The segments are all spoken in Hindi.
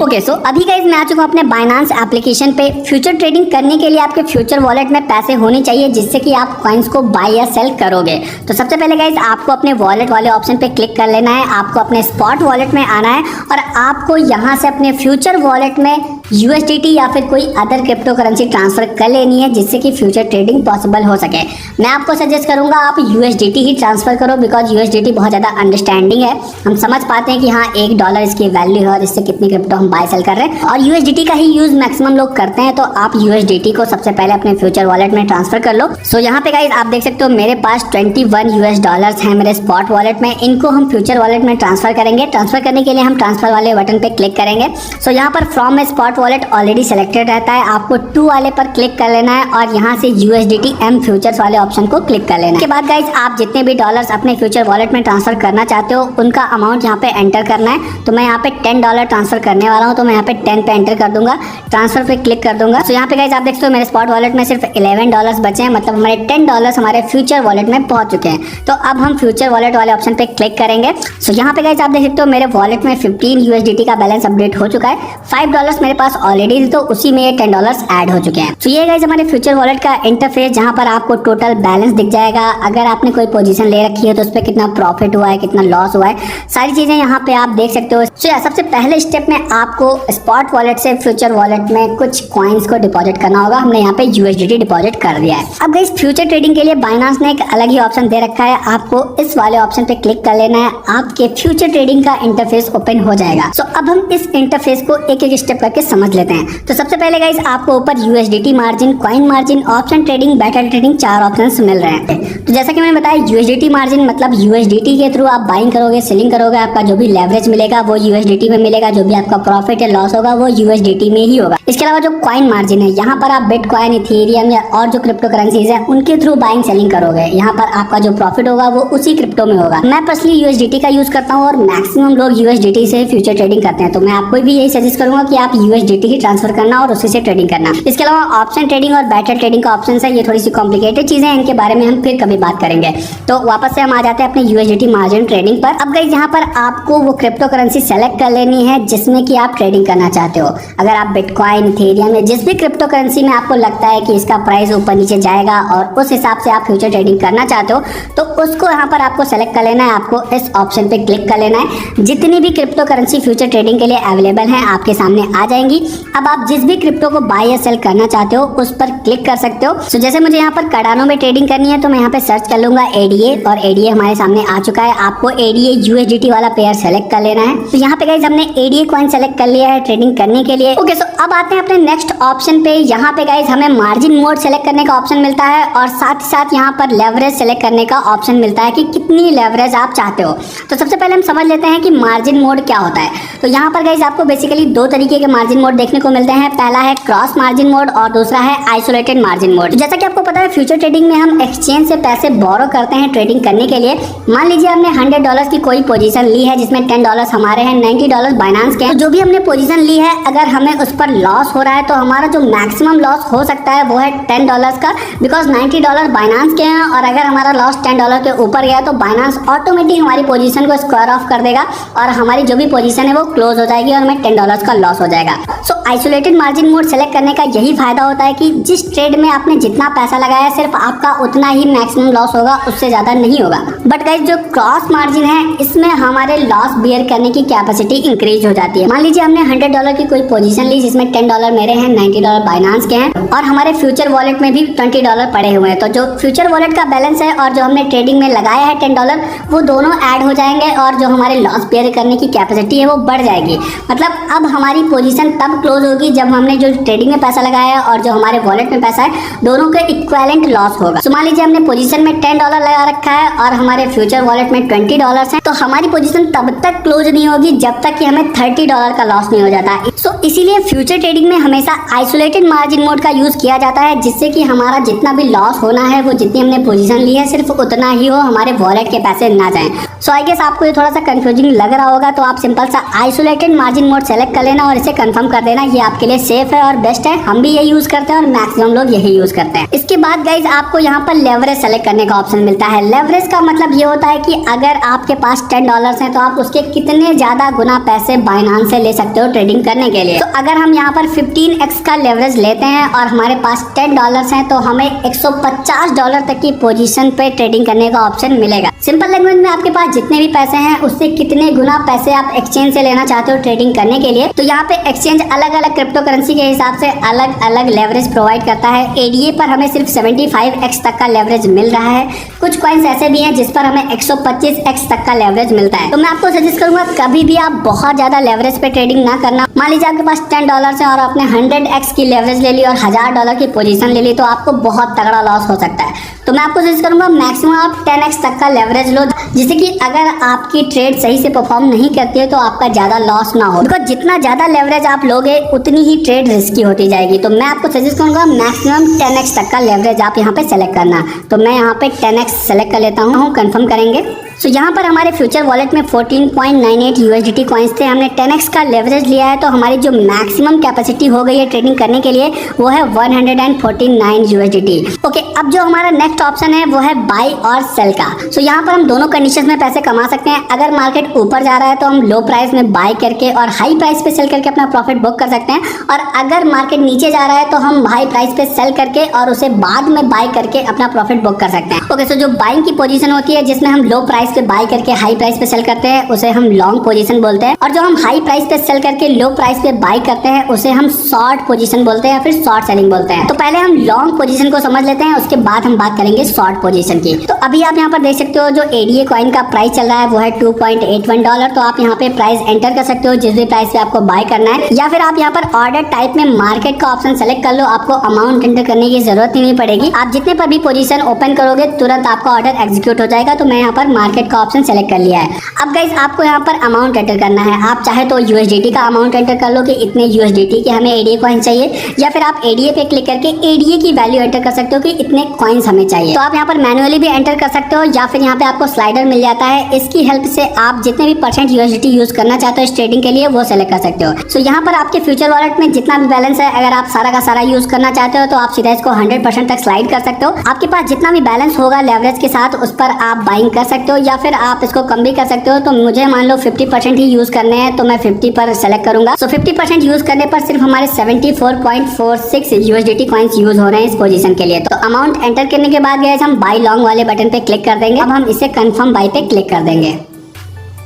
ओके सो अभी गाइस मैं आ चुका हूं अपने बाइनांस एप्लीकेशन पे। फ्यूचर ट्रेडिंग करने के लिए आपके फ्यूचर वॉलेट में पैसे होने चाहिए जिससे कि आप कॉइन्स को बाय या सेल करोगे। तो सबसे पहले गाइस आपको अपने वॉलेट वाले ऑप्शन पे क्लिक कर लेना है, आपको अपने स्पॉट वॉलेट में आना है और आपको यहाँ से अपने फ्यूचर वॉलेट में USDT या फिर कोई अदर क्रिप्टो करेंसी ट्रांसफर कर लेनी है जिससे कि फ्यूचर ट्रेडिंग पॉसिबल हो सके। मैं आपको सजेस्ट करूंगा आप USDT ही ट्रांसफर करो बिकॉज USDT बहुत ज़्यादा अंडरस्टैंडिंग है, हम समझ पाते हैं कि हाँ $1 इसकी वैल्यू है और इससे कितनी क्रिप्टो हम बाय सेल कर रहे हैं और USDT का ही यूज मैक्सिमम लोग करते हैं। तो आप USDT को सबसे पहले अपने फ्यूचर वॉलेट में ट्रांसफर कर लो। सो यहाँ पे गाइस आप देख सकते हो मेरे पास $21 है मेरे स्पॉट वॉलेट में, इनको हम फ्यूचर वॉलेट में ट्रांसफर करेंगे। ट्रांसफर करने के लिए हम ट्रांसफर वाले बटन पे क्लिक करेंगे। सो यहाँ पर from my spot wallet already selected रहता है, आपको टू वाले पर क्लिक कर लेना है और यहाँ से USDT M फ्यूचर्स वाले ऑप्शन को क्लिक कर लेना है। इसके बाद गाइस आप जितने भी डॉलर्स अपने फ्यूचर वॉलेट में ट्रांसफर करना चाहते हो उनका अमाउंट यहाँ पे एंटर करना है। तो मैं यहाँ पे $10 ट्रांसफर करने वाला हूँ, तो मैं यहाँ पे 10 पे एंटर कर दूंगा, ट्रांसफर पे क्लिक कर दूंगा। तो यहाँ पे गाइस आप देख सकते हो मेरे स्पॉट वॉलेट में सिर्फ $11 बचे हैं, मतलब हमारे $10 हमारे फ्यूचर वॉलेट में पहुंच चुके हैं। तो अब हम फ्यूचर वॉलेट वाले ऑप्शन पे क्लिक करेंगे। सो यहाँ पे गाइस आप देख सकते हो मेरे वॉलेट में 15 USDT का बैलेंस अपडेट हो चुका है, $5 मेरे पास ऑलरेडी, तो उसी में ये $10 ऐड हो चुके हैं। तो ये गाइस हमारे फ्यूचर वॉलेट का इंटरफेस जहाँ पर आपको टोटल बैलेंस दिख जाएगा, अगर आपने कोई पोजीशन ले रखी है तो उस पर कितना प्रॉफिट हुआ है, कितना लॉस हुआ है, सारी चीजें यहाँ पे आप देख सकते हो। सबसे पहले स्टेप में आपको स्पॉट वॉलेट से फ्यूचर वॉलेट में कुछ कॉइन्स को डिपॉजिट करना होगा। हमने यहाँ पे USDT डिपॉजिट कर दिया है। अब गाइस फ्यूचर ट्रेडिंग के लिए बाइनांस ने एक अलग ही ऑप्शन दे रखा है, आपको इस वाले ऑप्शन पे क्लिक कर लेना है, आपके फ्यूचर ट्रेडिंग का इंटरफेस ओपन हो जाएगा। सो अब हम इस इंटरफेस को एक एक स्टेप करके समझ लेते हैं। तो सबसे पहले गाइस आपको ऊपर USDT margin, coin margin, option trading, battle trading 4 options मिल रहे हैं। तो जैसा कि मैंने बताया USDT मार्जिन मतलब USDT के थ्रू आप बाइंग करोगे, सेलिंग करोगे, आपका जो भी लेवरेज मिलेगा वो USDT में मिलेगा, जो भी आपका प्रॉफिट या लॉस होगा वो USDT में ही होगा। इसके अलावा जो कॉइन मार्जिन है, यहाँ पर आप बिटकॉइन, इथेरियम या और जो क्रिप्टो करेंसीज है उनके थ्रू बाइंग सेलिंग करोगे, यहाँ पर आपका जो प्रॉफिट होगा वो उसी क्रिप्टो में होगा। मैं पर्सनली USDT का यूज करता हूँ और मैक्सिमम लोग USDT से फ्यूचर ट्रेडिंग करते हैं, तो मैं आपको भी यही सजेस्ट करूंगा कि आप USDT ही ट्रांसफर करना और उसी से ट्रेडिंग करना। इसके अलावा ऑप्शन ट्रेडिंग और बैटल ट्रेडिंग का ऑप्शन है, ये थोड़ी सी कॉम्प्लिकेटेड चीजें हैं, इनके बारे में हम फिर कभी बात करेंगे। तो वापस से हम आ जाते हैं अपने USDT मार्जिन ट्रेडिंग पर। अब गाइस यहाँ पर आपको वो क्रिप्टो करेंसी सेलेक्ट कर लेनी है जिसमें कि आप ट्रेडिंग करना चाहते हो। अगर आप बिटकॉइन, इथेरियम या जिस भी क्रिप्टो करेंसी में आपको लगता है कि इसका प्राइस ऊपर नीचे जाएगा और उस हिसाब से आप फ्यूचर ट्रेडिंग करना चाहते हो तो उसको यहाँ पर आपको सेलेक्ट कर लेना है, आपको इस ऑप्शन पे क्लिक कर लेना है। जितनी भी क्रिप्टो करेंसी फ्यूचर ट्रेडिंग के लिए अवेलेबल है आपके सामने आ जाएंगी। अब आप जिस भी क्रिप्टो को बाय या सेल करना चाहते हो उस पर क्लिक कर सकते हो। तो जैसे मुझे यहाँ पर कार्डानो में ट्रेडिंग करनी है तो मैं यहाँ पे सर्च कर लूंगा ADA और ADA हमारे सामने आ चुका है। आपको ADA USDT वाला पेयर सेलेक्ट कर लेना है। तो यहाँ पे गाइस हमने ADA कॉइन सेलेक्ट कर लिया है ट्रेडिंग करने के लिए। ओके सो अब आते हैं अपने नेक्स्ट ऑप्शन पे। यहाँ पे गाइस हमें मार्जिन मोड सेलेक्ट करने का ऑप्शन मिलता है और साथ ही साथ यहाँ पर लेवरेज सेलेक्ट करने का ऑप्शन मिलता है कि कितनी लेवरेज आप चाहते हो। तो सबसे पहले हम समझ लेते हैं कि मार्जिन मोड क्या होता है। तो यहाँ पर गाइस आपको बेसिकली दो तरीके के मार्जिन मोड देखने को मिलते हैं, पहला है क्रॉस मार्जिन मोड और दूसरा है आइसोलेटेड मार्जिन मोड। जैसा कि आपको पता है फ्यूचर ट्रेडिंग में हम एक्सचेंज से पैसे बोरो करते हैं ट्रेडिंग करने के लिए। मान लीजिए हमने $100 की कोई पोजीशन ली है जिसमें $10 हमारे हैं, $90 बाइनांस के हैं। तो जो भी हमने पोजीशन ली है अगर हमें उस पर लॉस हो रहा है तो हमारा जो मैक्सिमम लॉस हो सकता है वो है $10 का, बिकॉज $90 बाइनांस के हैं और अगर हमारा लॉस $10 के ऊपर गया तो बाइनांस ऑटोमेटिक हमारी पोजीशन को स्क्वायर ऑफ कर देगा और हमारी जो भी पोजीशन है वो क्लोज हो जाएगी और हमें $10 का लॉस हो जाएगा। सो आइसोलेटेड मार्जिन मोड सेलेक्ट करने का यही फायदा होता है कि जिस ट्रेड में आपने जितना पैसा लगाया है सिर्फ आपका उतना ही मैक्सिमम लॉस होगा, उससे ज्यादा नहीं होगा। बट गाइस जो क्रॉस मार्जिन है इसमें हमारे लॉस बियर करने की कैपेसिटी इंक्रीज हो जाती है। मान लीजिए हमने $100 की कोई पोजीशन ली जिसमें $10 मेरे हैं, $90 बाइनांस के हैं और हमारे फ्यूचर वॉलेट में भी $20 पड़े हुए हैं। तो जो फ्यूचर वॉलेट का बैलेंस है और जो हमने ट्रेडिंग में लगाया है $10 वो दोनों ऐड हो जाएंगे और जो हमारे लॉस बियर करने की कैपेसिटी है वो बढ़ जाएगी। मतलब अब हमारी पोजीशन तब क्लोज होगी जब हमने जो ट्रेडिंग में पैसा लगाया है और जो हमारे वॉलेट में पैसा है दोनों के इक्विवेलेंट लॉस होगा। तो मान लीजिए हमने पोजीशन में $10 लगा रखा है और हमारे फ्यूचर वॉलेट में $20 है, तो हमारी पोजीशन तब तक क्लोज नहीं होगी जब तक कि हमें $30 का लॉस नहीं हो जाता। सो इसीलिए फ्यूचर ट्रेडिंग में हमेशा आइसोलेटेड मार्जिन मोड का यूज किया जाता है जिससे कि हमारा जितना भी लॉस होना है वो जितनी हमने पोजीशन ली है सिर्फ उतना ही हो, हमारे वॉलेट के पैसे ना जाएं। सो आई गेस आपको ये थोड़ा सा कंफ्यूजिंग लग रहा होगा, तो आप सिंपल सा आइसोलेटेड मार्जिन मोड सेलेक्ट कर लेना और इसे कंफर्म कर देना। लेना, ये आपके लिए सेफ है और बेस्ट है। हम भी यही यूज करते हैं और मैक्सिमम लोग यही यूज करते हैं। इसके बाद गाइज आपको यहाँ पर लेवरेज सेलेक्ट करने का ऑप्शन मिलता है। लेवरेज का मतलब ये होता है कि अगर आपके पास $10 हैं तो आप उसके कितने ज्यादा गुना पैसे बाइनांस से ले सकते हो ट्रेडिंग करने के लिए। तो अगर हम यहाँ पर 15x का लेवरेज लेते हैं और हमारे पास $10 हैं तो हमें $150 तक की पोजीशन पे ट्रेडिंग करने का ऑप्शन मिलेगा। सिंपल लैंग्वेज में आपके पास जितने भी पैसे हैं उससे कितने गुना पैसे आप एक्सचेंज से लेना चाहते हो ट्रेडिंग करने के लिए। तो यहाँ पे एक्सचेंज अलग अलग क्रिप्टो करेंसी के हिसाब से अलग अलग लेवरेज प्रोवाइड करता है। एडीए पर हमें सिर्फ 75x तक का लेवरेज मिल रहा है। कुछ कॉइन्स ऐसे भी हैं जिस पर हमें 125x तक का लेवरेज मिलता है। तो मैं आपको सजेस्ट करूंगा कभी भी आप बहुत ज्यादा लेवरेज पे ट्रेडिंग ना करना। मान लीजिए आपके पास $10 है और आपने 100x की लेवरेज ले ली और $1000 की पोजीशन ले ली तो आपको बहुत तगड़ा लॉस हो सकता है। तो मैं आपको सजेस्ट करूंगा मैक्सिमम आप 10x तक का लेवरेज लो, जिससे कि अगर आपकी ट्रेड सही से परफॉर्म नहीं करती है तो आपका ज्यादा लॉस ना हो। बिकॉज जितना ज्यादा लेवरेज आप लोगे उतनी ही ट्रेड रिस्की होती जाएगी। तो मैं आपको सजेस्ट करूंगा मैक्सिमम 10x तक का लेवरेज आप यहाँ पे सेलेक्ट करना। तो मैं यहाँ पे 10x सेलेक्ट कर लेता हूँ, कंफर्म करेंगे। तो यहाँ पर हमारे फ्यूचर वॉलेट में 14.98 USDT कॉइन्स थे। हमने 10x का लेवरेज लिया है तो हमारी जो मैक्सिमम कैपेसिटी हो गई है ट्रेडिंग करने के लिए वो है 149 USDT। ओके, अब जो हमारा नेक्स्ट ऑप्शन है वो है बाई और सेल का। सो यहाँ पर हम दोनों कंडीशंस में पैसे कमा सकते हैं। अगर मार्केट ऊपर जा रहा है तो हम लो प्राइस में बाई करके और हाई प्राइस पे सेल करके अपना प्रॉफिट बुक कर सकते हैं, और अगर मार्केट नीचे जा रहा है तो हम हाई प्राइस पे सेल करके और उसे बाद में बाई करके अपना प्रॉफिट बुक कर सकते हैं। ओके, सो जो बाइंग की पोजीशन होती है जिसमें हम लो प्राइस पे बाई करके हाई प्राइस पे सेल करते हैं उसे हम लॉन्ग पोजीशन बोलते हैं, और जो हम हाई प्राइस पे सेल करके लो प्राइस पे बाई करते हैं उसे हम शॉर्ट पोजीशन बोलते हैं या फिर शॉर्ट सेलिंग बोलते हैं। तो पहले हम लॉन्ग पोजीशन को समझ लेते हैं, उसके बाद हम बात करेंगे शॉर्ट पोजीशन की। तो अभी आप यहाँ पर देख सकते हो जो एडीए कॉइन का प्राइस चल रहा है वो है $2.81। तो आप यहाँ पे प्राइस एंटर कर सकते हो जिस भी प्राइस पे आपको बाय करना है, या फिर आप यहाँ पर ऑर्डर टाइप में मार्केट का ऑप्शन सेलेक्ट कर लो। आपको अमाउंट एंटर करने की जरूरत ही नहीं पड़ेगी। आप जितने पर भी पोजीशन ओपन करोगे तुरंत आपका ऑर्डर एग्जीक्यूट हो जाएगा। तो मैं यहाँ पर मार्केट का ऑप्शन सेलेक्ट कर लिया है। अब गाइस आपको यहाँ पर अमाउंट एंटर करना है। आप चाहे तो USDT का अमाउंट एंटर कर लो कि इतने USDT के हमें एडीए कॉइन चाहिए, या फिर आप एडीए पे क्लिक करके एडीए की वैल्यू एंटर कर सकते हो कि इतने कॉइन्स हमें चाहिए। तो आप यहाँ पर मैनुअली भी एंटर कर सकते हो, या फिर यहाँ पे आपको स्लाइडर मिल जाता है। इसकी हेल्प से आप जितने भी % USDT यूज करना चाहते हो इस ट्रेडिंग के लिए वो सेलेक्ट कर सकते हो। सो यहाँ पर आपके फ्यूचर वॉलेट में जितना भी बैलेंस है अगर आप सारा का सारा यूज करना चाहते हो तो आप सीधा इसको 100% तक स्लाइड कर सकते हो। आपके पास जितना भी बैलेंस होगा लेवरेज के साथ उस पर आप बाइंग कर सकते हो, या फिर आप इसको कम भी कर सकते हो। तो मुझे मान लो 50% ही यूज करने हैं तो मैं 50 पर सेलेक्ट करूंगा। सो 50% यूज करने पर सिर्फ हमारे 74.46 USDT कॉइन्स यूज हो रहे हैं इस पोजीशन के लिए। तो अमाउंट एंटर करने के बाद गाइस हम बाई लॉन्ग वाले बटन पे क्लिक कर देंगे। अब हम इसे कंफर्म बाई पे क्लिक कर देंगे।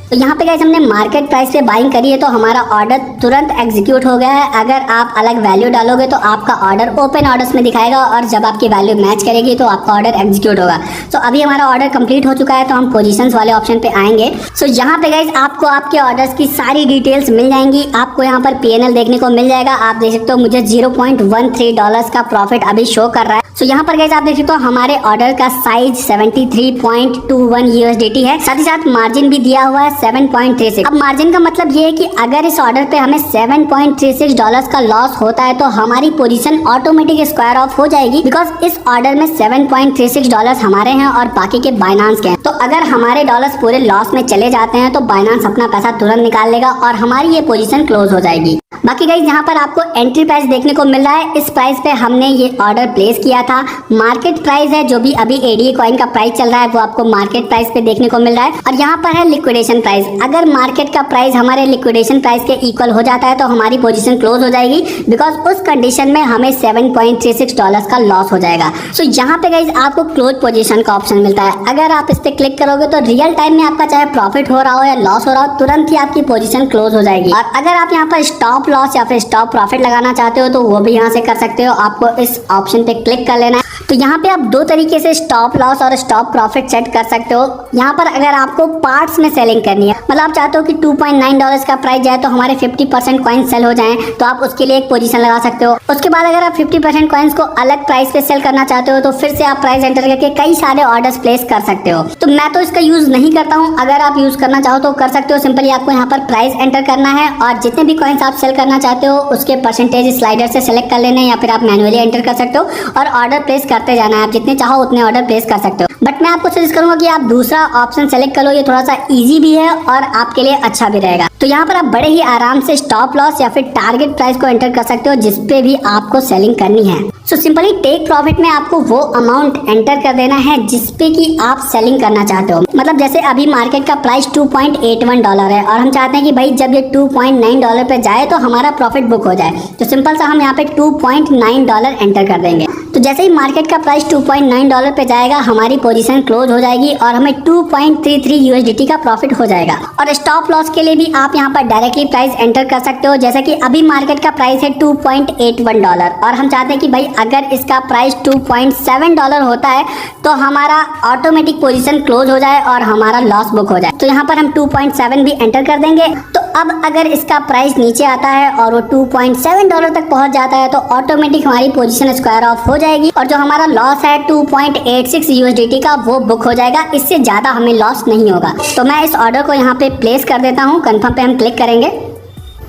तो यहाँ पे गाइस हमने मार्केट प्राइस पे बाइंग करी है तो हमारा ऑर्डर तुरंत एग्जीक्यूट हो गया है। अगर आप अलग वैल्यू डालोगे तो आपका ऑर्डर ओपन ऑर्डर्स में दिखाएगा, और जब आपकी वैल्यू मैच करेगी तो आपका ऑर्डर एग्जीक्यूट होगा। तो अभी हमारा ऑर्डर कंप्लीट हो चुका है तो हम पोजीशंस वाले ऑप्शन पे आएंगे। सो यहाँ पे गाइस आपको आपके ऑर्डर्स की सारी डिटेल्स मिल जाएंगी। आपको यहाँ पर PNL देखने को मिल जाएगा। आप देख सकते हो मुझे $0.13 का प्रॉफिट अभी शो कर रहा है। सो यहाँ पर गाइस आप देख सकते हो हमारे ऑर्डर का साइज 73.21 USDT है। साथ ही साथ मार्जिन भी दिया हुआ है 7.36। अब मार्जिन का मतलब ये है कि अगर इस ऑर्डर पे हमें $7.36 का लॉस होता है तो हमारी पोजीशन ऑटोमेटिक स्क्वायर ऑफ हो जाएगी, बिकॉज इस ऑर्डर में $7.36 हमारे हैं और बाकी के बाइनांस के हैं। तो अगर हमारे डॉलर्स पूरे लॉस में चले जाते हैं तो बाइनांस अपना पैसा तुरंत निकाल लेगा और हमारी ये पोजीशन क्लोज हो जाएगी। बाकी गाइस यहाँ पर आपको एंट्री प्राइस देखने को मिल रहा है। इस प्राइस पे हमने ये ऑर्डर प्लेस किया था। मार्केट प्राइस है जो भी अभी एडीए कॉइन का प्राइस चल रहा है वो आपको मार्केट प्राइस पे देखने को मिल रहा है, और यहाँ पर है लिक्विडेशन प्राइस। अगर मार्केट का प्राइस हमारे लिक्विडेशन प्राइस के इक्वल हो जाता है तो हमारी पोजीशन क्लोज हो जाएगी, बिकॉज उस कंडीशन में हमें $7.36 का लॉस हो जाएगा। सो यहाँ पे गाइस आपको क्लोज पोजीशन का ऑप्शन मिलता है। अगर आप इस पे क्लिक करोगे तो रियल टाइम में आपका चाहे प्रॉफिट हो रहा हो या लॉस हो रहा हो तुरंत ही आपकी पोजीशन क्लोज हो जाएगी। और अगर आप यहाँ पर स्टॉप लॉस या फिर स्टॉप प्रॉफिट लगाना चाहते हो तो वो भी यहाँ से कर सकते हो। आपको इस ऑप्शन पे क्लिक कर लेना है। तो यहाँ पे आप दो तरीके से स्टॉप लॉस और स्टॉप प्रॉफिट सेट कर सकते हो। यहाँ पर अगर आपको पार्ट्स में सेलिंग करनी है, मतलब आप चाहते हो कि $2.9 का प्राइस जाए तो हमारे 50% कॉइन सेल हो जाएं, तो आप उसके लिए एक पोजीशन लगा सकते हो। उसके बाद अगर आप 50% कॉइन्स को अलग प्राइस पे सेल करना चाहते हो तो फिर से आप प्राइस एंटर करके कई सारे ऑर्डर्स प्लेस कर सकते हो। तो मैं तो इसका यूज नहीं करता हूँ, अगर आप यूज करना चाहो तो कर सकते हो। सिंपली आपको यहाँ पर प्राइस एंटर करना है और जितने भी कॉइन्स आप सेल करना चाहते हो उसके परसेंटेज स्लाइडर से सेलेक्ट कर लेने, या फिर आप मैनुअली एंटर कर सकते हो और ऑर्डर ऑर्डर प्लेस करते जाना है, आप जितने चाहो उतने ऑर्डर प्लेस कर सकते हो। बट मैं आपको सजेस्ट करूंगा कि आप दूसरा ऑप्शन सेलेक्ट कर लो, ये थोड़ा सा इजी भी है और आपके लिए अच्छा भी रहेगा। तो यहाँ पर आप बड़े ही आराम से स्टॉप लॉस या फिर टारगेट प्राइस को एंटर कर सकते हो जिसपे भी आपको सेलिंग करनी है। सो सिंपली टेक प्रॉफिट में आपको वो अमाउंट एंटर कर देना है जिसपे कि आप सेलिंग करना चाहते हो। मतलब जैसे अभी मार्केट का प्राइस $2.81 है और हम चाहते हैं कि भाई जब ये $2.9 पे जाए तो हमारा प्रॉफिट बुक हो जाए। तो सिंपल सा हम यहाँ पे $2.9 एंटर कर देंगे। तो जैसे ही मार्केट का प्राइस $2.9 पे जाएगा हमारी पोजीशन क्लोज हो जाएगी और हमें 2.33 USDT का प्रॉफिट हो जाएगा। और स्टॉप लॉस के लिए भी आप यहाँ पर डायरेक्टली प्राइस एंटर कर सकते हो। जैसे कि अभी मार्केट का प्राइस है $2.81 और हम चाहते हैं कि भाई अगर इसका प्राइस $2.7 होता है तो हमारा ऑटोमेटिक पोजीशन क्लोज हो जाए और हमारा लॉस बुक हो जाए। तो यहाँ पर हम 2.7 भी एंटर कर देंगे। तो अब अगर इसका प्राइस नीचे आता है और वो $2.7 तक पहुंच जाता है तो ऑटोमेटिक हमारी पोजीशन स्क्वायर ऑफ हो जाएगी और जो हमारा लॉस है 2.86 USDT का वो बुक हो जाएगा। इससे ज्यादा हमें लॉस नहीं होगा। तो मैं इस ऑर्डर को यहाँ पे प्लेस कर देता हूँ। कंफर्म पे हम क्लिक करेंगे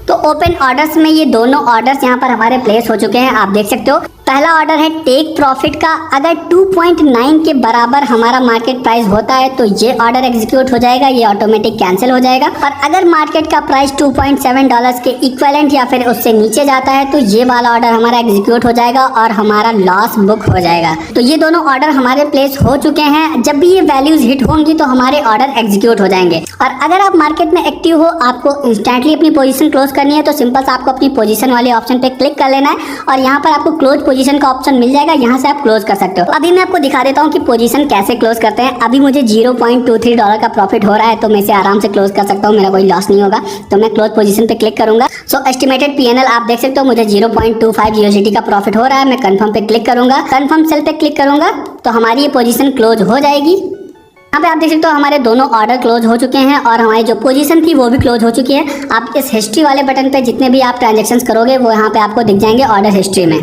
तो ओपन ऑर्डर्स में ये दोनों ऑर्डर्स यहाँ पर हमारे प्लेस हो चुके हैं, आप देख सकते हो। पहला ऑर्डर है टेक प्रॉफिट का। अगर 2.9 के बराबर हमारा मार्केट प्राइस होता है तो ये ऑर्डर एग्जीक्यूट हो जाएगा, ये ऑटोमेटिक कैंसिल हो जाएगा। और अगर मार्केट का प्राइस $2.7 के इक्विवेलेंट या फिर उससे नीचे जाता है तो ये वाला ऑर्डर हमारा एग्जीक्यूट हो जाएगा और हमारा लॉस बुक हो जाएगा। तो ये दोनों ऑर्डर हमारे प्लेस हो चुके हैं। जब भी ये वैल्यूज हिट होंगी तो हमारे ऑर्डर एग्जीक्यूट हो जाएंगे। और अगर आप मार्केट में एक्टिव हो, आपको इंस्टेंटली अपनी पोजीशन क्लोज करनी है तो सिंपल से आपको अपनी पोजीशन वाले ऑप्शन पे क्लिक कर लेना है और यहाँ पर आपको क्लोज पोजीशन का ऑप्शन मिल जाएगा, यहाँ से आप क्लोज कर सकते हो। अभी मैं आपको दिखा देता हूँ कि पोजीशन कैसे क्लोज करते हैं। अभी मुझे $0.23 का प्रॉफिट हो रहा है तो मैं इसे आराम से क्लोज कर सकता हूँ, मेरा कोई लॉस नहीं होगा। तो मैं क्लोज पोजीशन पे क्लिक करूंगा। सो एस्टिमेटेड PNL आप देख सकते हो, मुझे 0.25 USDT का प्रॉफिट हो रहा है। मैं कंफर्म पे क्लिक करूंगा, कंफर्म सेल पे क्लिक करूंगा तो हमारी ये पोजीशन क्लोज हो जाएगी। यहाँ पे आप देख सकते हो हमारे दोनों ऑर्डर क्लोज हो चुके हैं और हमारी जो पोजीशन थी वो भी क्लोज हो चुकी है। आप इस हिस्ट्री वाले बटन पे जितने भी आप ट्रांजैक्शंस करोगे वो यहाँ पे आपको दिख जाएंगे ऑर्डर हिस्ट्री में।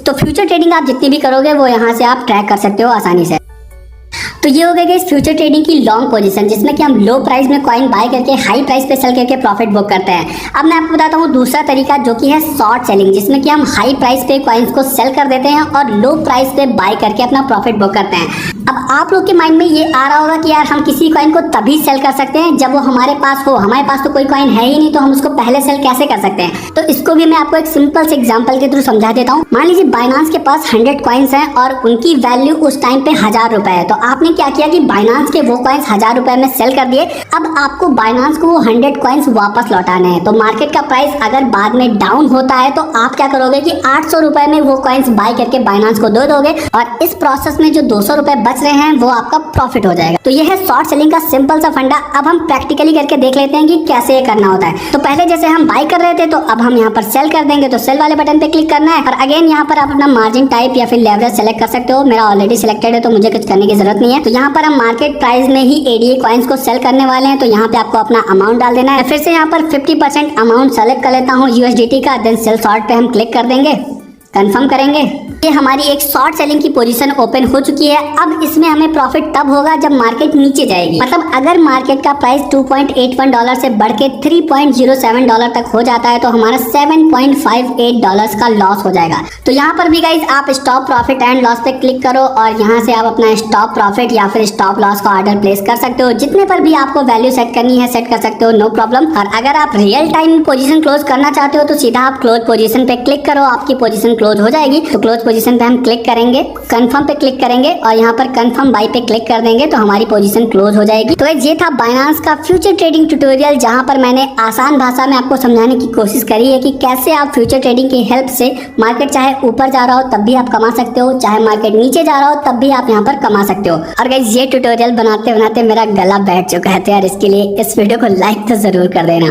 तो फ्यूचर ट्रेडिंग आप जितनी भी करोगे वो यहाँ से आप ट्रैक कर सकते हो आसानी से। तो ये हो गया इस फ्यूचर ट्रेडिंग की लॉन्ग पोजीशन जिसमें कि हम लो प्राइस में कॉइन बाय करके हाई प्राइस पे सेल करके प्रॉफिट बुक करते हैं। अब मैं आपको बताता हूँ दूसरा तरीका जो कि है शॉर्ट सेलिंग, जिसमें कि हम हाई प्राइस पे कॉइन्स को सेल कर देते हैं और लो प्राइस पे बाय करके अपना प्रॉफिट बुक करते हैं। अब आप लोग के माइंड में ये आ रहा होगा कि यार हम किसी कॉइन को तभी सेल कर सकते हैं जब वो हमारे पास हो, हमारे पास तो कोई कॉइन है ही नहीं तो हम उसको पहले सेल कैसे कर सकते हैं। तो इसको भी मैं आपको एक सिंपल से एग्जांपल के थ्रू समझा देता हूँ। मान लीजिए बाइनांस के पास 100 कॉइन्स हैं और उनकी वैल्यू उस टाइम पे ₹1000 है। तो आपने क्या किया कि बाइनांस के वो कॉइन्स ₹1000 में सेल कर दिए। अब आपको बाइनांस को वो 100 कॉइन्स वापस लौटाने हैं। तो मार्केट का प्राइस अगर बाद में डाउन होता है तो आप क्या करोगे कि ₹800 में वो कॉइन्स बाय करके बाइनांस को दे दोगे और इस प्रोसेस में जो ₹200 बच रहे हैं वो आपका प्रॉफिट हो जाएगा। तो ये है शॉर्ट सेलिंग का सिंपल सा फंडा। अब हम प्रैक्टिकली करके देख लेते हैं कि कैसे ये करना होता है। तो पहले जैसे हम बाय कर रहे थे तो अब हम यहाँ पर सेल कर देंगे। तो सेल वाले बटन पे क्लिक करना है और अगेन यहाँ पर आप अपना मार्जिन टाइप या फिर लेवरेज सेलेक्ट कर सकते हो। मेरा ऑलरेडी सिलेक्टेड है तो मुझे कुछ करने की जरूरत नहीं है। तो यहाँ पर हम मार्केट प्राइस में ही ADA कॉइन्स को सेल करने वाले हैं। तो यहाँ पे आपको अपना अमाउंट डाल देना है। फिर से यहाँ पर 50% अमाउंट सेलेक्ट कर लेता हूँ USDT का। देन सेल शॉर्ट पे हम क्लिक कर देंगे, कंफर्म करेंगे। ये हमारी एक शॉर्ट सेलिंग की पोजीशन ओपन हो चुकी है। अब इसमें हमें प्रॉफिट तब होगा जब मार्केट नीचे जाएगी। मतलब अगर मार्केट का प्राइस $2.81 से बढ़ के $3.07 तक हो जाता है तो हमारा $7.58 का लॉस हो जाएगा। तो यहाँ पर भी गाइज आप स्टॉप प्रॉफिट एंड लॉस पे क्लिक करो और यहाँ से आप अपना स्टॉप प्रॉफिट या फिर स्टॉप लॉस का ऑर्डर प्लेस कर सकते हो। जितने पर भी आपको वैल्यू सेट करनी है सेट कर सकते हो, नो प्रॉब्लम। और अगर आप रियल टाइम पोजीशन क्लोज करना चाहते हो तो सीधा आप क्लोज पोजीशन पे क्लिक करो, आपकी पोजीशन क्लोज हो जाएगी। तो क्लोज पोजीशन पे हम क्लिक करेंगे, कंफर्म पे क्लिक करेंगे और यहाँ पर कंफर्म बाय पे क्लिक कर देंगे तो हमारी पोजीशन क्लोज हो जाएगी। तो ये था बाइनांस का फ्यूचर ट्रेडिंग ट्यूटोरियल, जहाँ पर मैंने आसान भाषा में आपको समझाने की कोशिश करी है कि कैसे आप फ्यूचर ट्रेडिंग की हेल्प से मार्केट चाहे ऊपर जा रहा हो तब भी आप कमा सकते हो, चाहे मार्केट नीचे जा रहा हो तब भी आप यहाँ पर कमा सकते हो। और गाइस ये ट्यूटोरियल बनाते बनाते मेरा गला बैठ चुका है, तो यार इसके लिए इस वीडियो को लाइक तो जरूर कर देना।